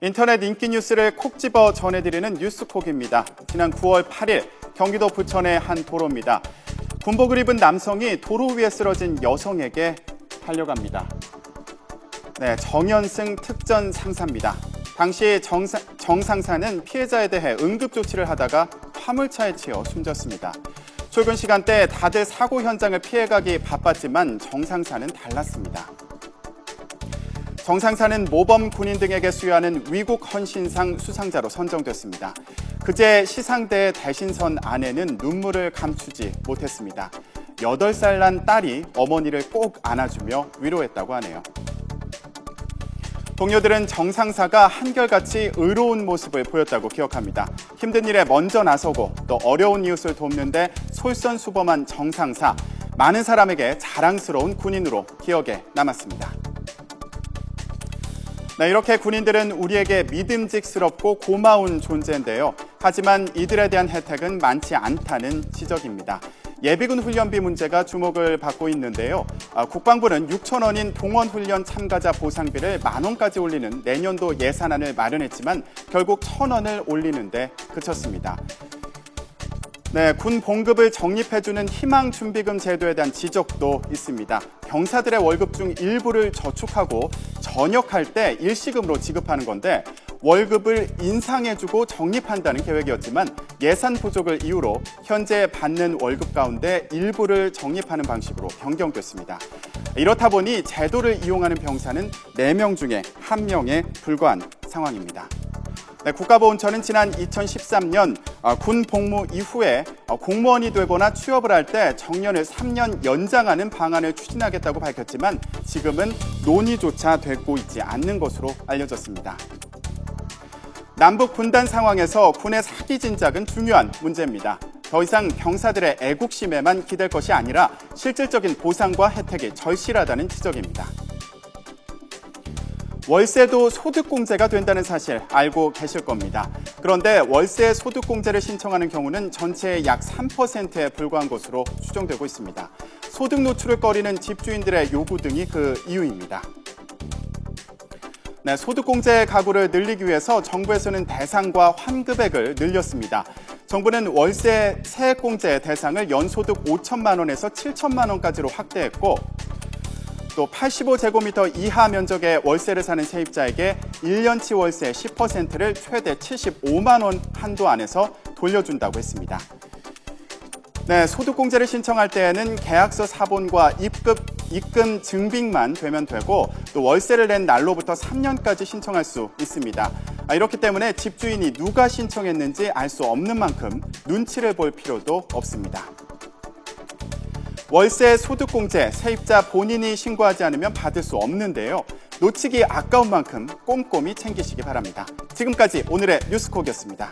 인터넷 인기 뉴스를 콕 집어 전해드리는 뉴스콕입니다. 지난 9월 8일 경기도 부천의 한 도로입니다. 군복을 입은 남성이 도로 위에 쓰러진 여성에게 달려갑니다. 네, 정연승 특전 상사입니다. 당시 정 상사는 피해자에 대해 응급조치를 하다가 화물차에 치여 숨졌습니다. 출근 시간대 다들 사고 현장을 피해가기 바빴지만 정 상사는 달랐습니다. 정 상사는 모범 군인 등에게 수여하는 위국 헌신상 수상자로 선정됐습니다. 그제 시상대에 대신 선 아내는 눈물을 감추지 못했습니다. 8살 난 딸이 어머니를 꼭 안아주며 위로했다고 하네요. 동료들은 정 상사가 한결같이 의로운 모습을 보였다고 기억합니다. 힘든 일에 먼저 나서고 또 어려운 이웃을 돕는데 솔선수범한 정 상사, 많은 사람에게 자랑스러운 군인으로 기억에 남았습니다. 네, 이렇게 군인들은 우리에게 믿음직스럽고 고마운 존재인데요. 하지만 이들에 대한 혜택은 많지 않다는 지적입니다. 예비군 훈련비 문제가 주목을 받고 있는데요. 국방부는 6천 원인 동원훈련 참가자 보상비를 10,000원까지 올리는 내년도 예산안을 마련했지만 결국 1,000원을 올리는데 그쳤습니다. 네, 군 봉급을 적립해주는 희망준비금 제도에 대한 지적도 있습니다. 병사들의 월급 중 일부를 저축하고 전역할 때 일시금으로 지급하는 건데 월급을 인상해주고 적립한다는 계획이었지만 예산 부족을 이유로 현재 받는 월급 가운데 일부를 적립하는 방식으로 변경됐습니다. 이렇다 보니 제도를 이용하는 병사는 4명 중에 1명에 불과한 상황입니다. 네, 국가보훈처는 지난 2013년 군 복무 이후에 공무원이 되거나 취업을 할 때 정년을 3년 연장하는 방안을 추진하겠다고 밝혔지만 지금은 논의조차 되고 있지 않는 것으로 알려졌습니다. 남북 분단 상황에서 군의 사기 진작은 중요한 문제입니다. 더 이상 병사들의 애국심에만 기댈 것이 아니라 실질적인 보상과 혜택이 절실하다는 지적입니다. 월세도 소득공제가 된다는 사실 알고 계실 겁니다. 그런데 월세 소득공제를 신청하는 경우는 전체의 약 3%에 불과한 것으로 추정되고 있습니다. 소득 노출을 꺼리는 집주인들의 요구 등이 그 이유입니다. 네, 소득공제 가구를 늘리기 위해서 정부에서는 대상과 환급액을 늘렸습니다. 정부는 월세 세액공제 대상을 연소득 5천만 원에서 7천만 원까지로 확대했고 또 85제곱미터 이하 면적의 월세를 사는 세입자에게 1년치 월세 10%를 최대 75만 원 한도 안에서 돌려준다고 했습니다. 네, 소득공제를 신청할 때에는 계약서 사본과 입금 증빙만 되면 되고 또 월세를 낸 날로부터 3년까지 신청할 수 있습니다. 이렇기 때문에 집주인이 누가 신청했는지 알 수 없는 만큼 눈치를 볼 필요도 없습니다. 월세 소득공제, 세입자 본인이 신고하지 않으면 받을 수 없는데요. 놓치기 아까운 만큼 꼼꼼히 챙기시기 바랍니다. 지금까지 오늘의 뉴스콕이었습니다.